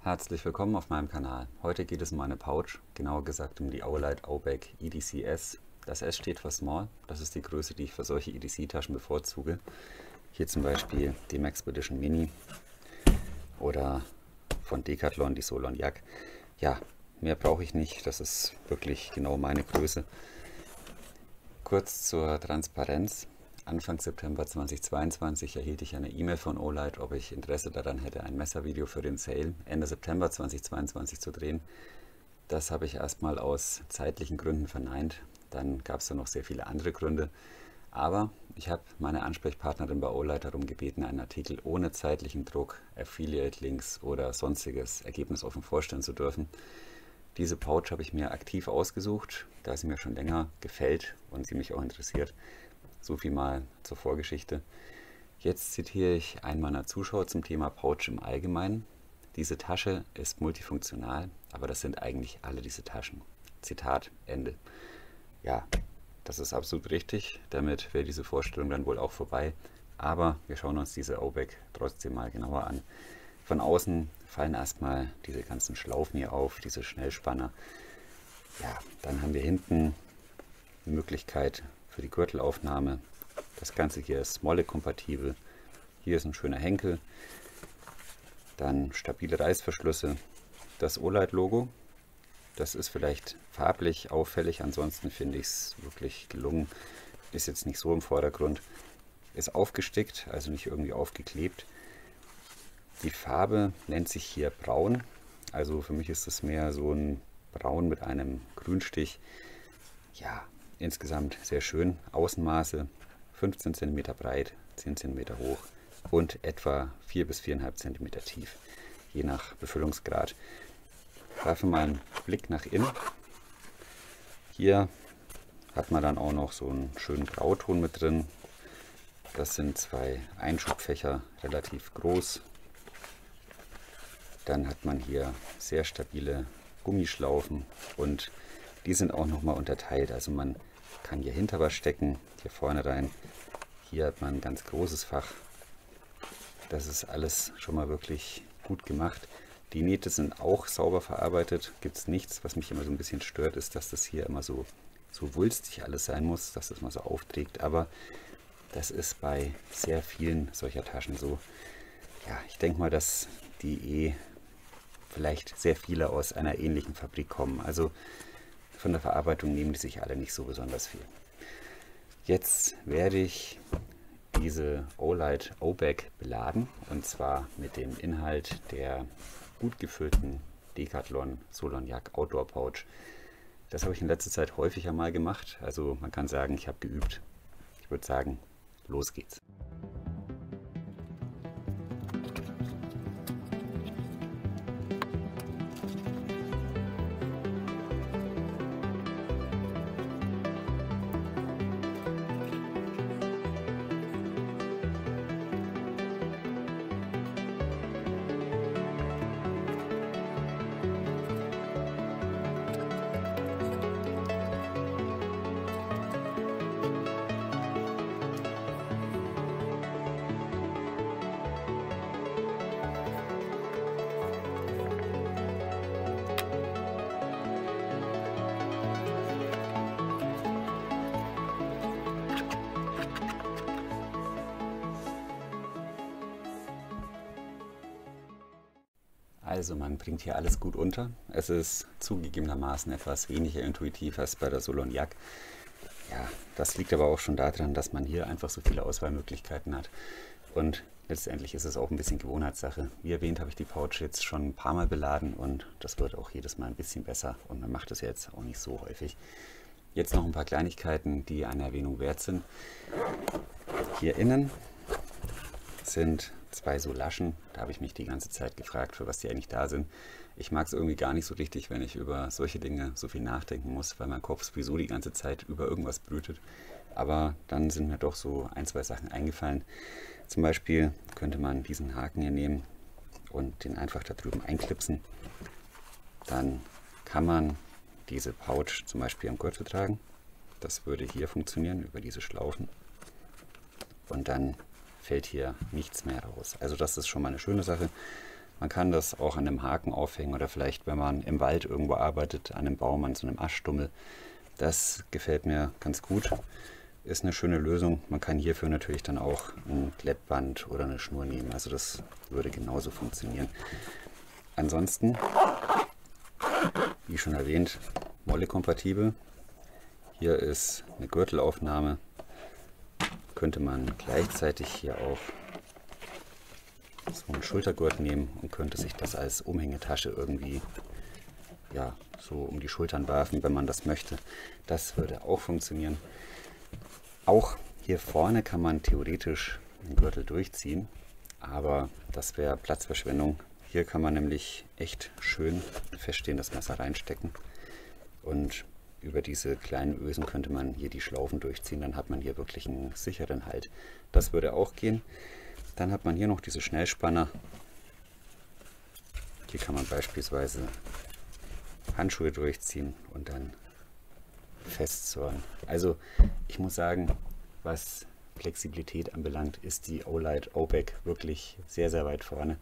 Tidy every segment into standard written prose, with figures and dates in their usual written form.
Herzlich willkommen auf meinem Kanal. Heute geht es um eine Pouch, genauer gesagt um die Aulite Aubeck EDC S. Das S steht für Small, das ist die Größe, die ich für solche EDC-Taschen bevorzuge. Hier zum Beispiel die Maxpedition Mini oder von Decathlon die Solon Yak. Ja, mehr brauche ich nicht, das ist wirklich genau meine Größe. Kurz zur Transparenz. Anfang September 2022 erhielt ich eine E-Mail von Aulite, ob ich Interesse daran hätte, ein Messervideo für den Sale Ende September 2022 zu drehen. Das habe ich erstmal aus zeitlichen Gründen verneint. Dann gab es da noch sehr viele andere Gründe. Aber ich habe meine Ansprechpartnerin bei Aulite darum gebeten, einen Artikel ohne zeitlichen Druck, Affiliate-Links oder sonstiges ergebnisoffen vorstellen zu dürfen. Diese Pouch habe ich mir aktiv ausgesucht, da sie mir schon länger gefällt und sie mich auch interessiert. So viel mal zur Vorgeschichte. Jetzt zitiere ich einen meiner Zuschauer zum Thema Pouch im Allgemeinen. Diese Tasche ist multifunktional, aber das sind eigentlich alle diese Taschen. Zitat Ende. Ja, das ist absolut richtig. Damit wäre diese Vorstellung dann wohl auch vorbei. Aber wir schauen uns diese Aubeck trotzdem mal genauer an. Von außen fallen erstmal diese ganzen Schlaufen hier auf, diese Schnellspanner. Ja, dann haben wir hinten die Möglichkeit für die Gürtelaufnahme. Das Ganze hier ist Smolle-kompatibel. Hier ist ein schöner Henkel. Dann stabile Reißverschlüsse. Das Aulite-Logo. Das ist vielleicht farblich auffällig, ansonsten finde ich es wirklich gelungen. Ist jetzt nicht so im Vordergrund. Ist aufgestickt, also nicht irgendwie aufgeklebt. Die Farbe nennt sich hier Braun. Also für mich ist es mehr so ein Braun mit einem Grünstich. Ja, insgesamt sehr schön. Außenmaße 15 cm breit, 10 cm hoch und etwa 4 bis 4,5 cm tief, je nach Befüllungsgrad. Dafür mal einen Blick nach innen. Hier hat man dann auch noch so einen schönen Grauton mit drin. Das sind zwei Einschubfächer, relativ groß. Dann hat man hier sehr stabile Gummischlaufen und die sind auch nochmal unterteilt. Also man kann hier hinter was stecken, hier vorne rein. Hier hat man ein ganz großes Fach. Das ist alles schon mal wirklich gut gemacht. Die Nähte sind auch sauber verarbeitet. Gibt es nichts, was mich immer so ein bisschen stört, ist, dass das hier immer so wulstig alles sein muss, dass das mal so aufträgt. Aber das ist bei sehr vielen solcher Taschen so. Ja, ich denke mal, dass die vielleicht sehr viele aus einer ähnlichen Fabrik kommen. Also von der Verarbeitung nehmen die sich alle nicht so besonders viel. Jetzt werde ich diese Aulite Aubeck beladen und zwar mit dem Inhalt der gut gefüllten Decathlon Solon Yak Outdoor Pouch. Das habe ich in letzter Zeit häufiger mal gemacht, also man kann sagen, ich habe geübt. Ich würde sagen, los geht's. Also man bringt hier alles gut unter. Es ist zugegebenermaßen etwas weniger intuitiv als bei der Solon Yak. Ja, das liegt aber auch schon daran, dass man hier einfach so viele Auswahlmöglichkeiten hat. Und letztendlich ist es auch ein bisschen Gewohnheitssache. Wie erwähnt, habe ich die Pouch jetzt schon ein paar Mal beladen und das wird auch jedes Mal ein bisschen besser. Und man macht das jetzt auch nicht so häufig. Jetzt noch ein paar Kleinigkeiten, die eine Erwähnung wert sind. Hier innen sind zwei so Laschen. Da habe ich mich die ganze Zeit gefragt, für was die eigentlich da sind. Ich mag es irgendwie gar nicht so richtig, wenn ich über solche Dinge so viel nachdenken muss, weil mein Kopf sowieso die ganze Zeit über irgendwas brütet. Aber dann sind mir doch so ein, zwei Sachen eingefallen. Zum Beispiel könnte man diesen Haken hier nehmen und den einfach da drüben einklipsen. Dann kann man diese Pouch zum Beispiel am Gürtel tragen. Das würde hier funktionieren über diese Schlaufen. Und dann fällt hier nichts mehr raus. Also das ist schon mal eine schöne Sache. Man kann das auch an einem Haken aufhängen oder vielleicht, wenn man im Wald irgendwo arbeitet, an einem Baum, an so einem Aststummel. Das gefällt mir ganz gut. Ist eine schöne Lösung. Man kann hierfür natürlich dann auch ein Klettband oder eine Schnur nehmen. Also das würde genauso funktionieren. Ansonsten, wie schon erwähnt, Molle-kompatibel. Hier ist eine Gürtelaufnahme. Könnte man gleichzeitig hier auch so einen Schultergurt nehmen und könnte sich das als Umhängetasche irgendwie ja, so um die Schultern werfen, wenn man das möchte. Das würde auch funktionieren. Auch hier vorne kann man theoretisch den Gürtel durchziehen, aber das wäre Platzverschwendung. Hier kann man nämlich echt schön feststehendes Messer reinstecken und über diese kleinen Ösen könnte man hier die Schlaufen durchziehen, dann hat man hier wirklich einen sicheren Halt. Das würde auch gehen. Dann hat man hier noch diese Schnellspanner. Hier kann man beispielsweise Handschuhe durchziehen und dann festzurren. Also ich muss sagen, was Flexibilität anbelangt, ist die Olight Obeck wirklich sehr, sehr weit vorne.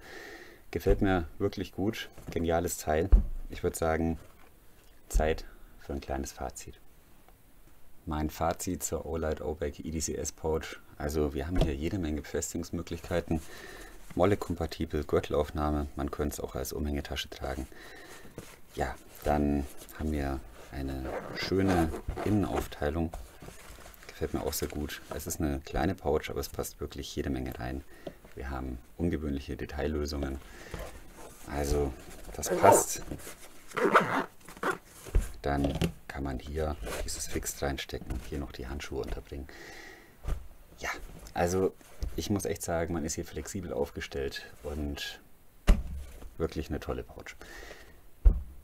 Gefällt mir wirklich gut. Geniales Teil. Ich würde sagen, Zeit für ein kleines Fazit. Mein Fazit zur Olight Obeck EDCS Pouch. Also wir haben hier jede Menge Befestigungsmöglichkeiten. Molle-kompatibel, Gürtelaufnahme. Man könnte es auch als Umhängetasche tragen. Ja, dann haben wir eine schöne Innenaufteilung. Gefällt mir auch sehr gut. Es ist eine kleine Pouch, aber es passt wirklich jede Menge rein. Wir haben ungewöhnliche Detaillösungen. Also das passt. Dann kann man hier dieses Fix reinstecken und hier noch die Handschuhe unterbringen. Ja, also ich muss echt sagen, man ist hier flexibel aufgestellt und wirklich eine tolle Pouch.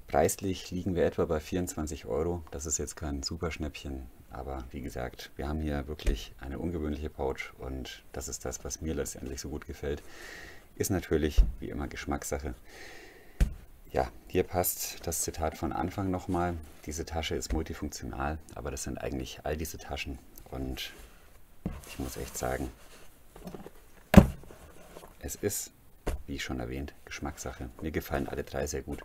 Preislich liegen wir etwa bei 24 Euro. Das ist jetzt kein Superschnäppchen, aber wie gesagt, wir haben hier wirklich eine ungewöhnliche Pouch und das ist das, was mir letztendlich so gut gefällt. Ist natürlich wie immer Geschmackssache. Ja, hier passt das Zitat von Anfang nochmal. Diese Tasche ist multifunktional, aber das sind eigentlich all diese Taschen und ich muss echt sagen, es ist, wie schon erwähnt, Geschmackssache. Mir gefallen alle drei sehr gut.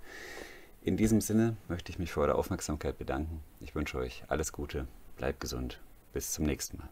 In diesem Sinne möchte ich mich für eure Aufmerksamkeit bedanken. Ich wünsche euch alles Gute, bleibt gesund, bis zum nächsten Mal.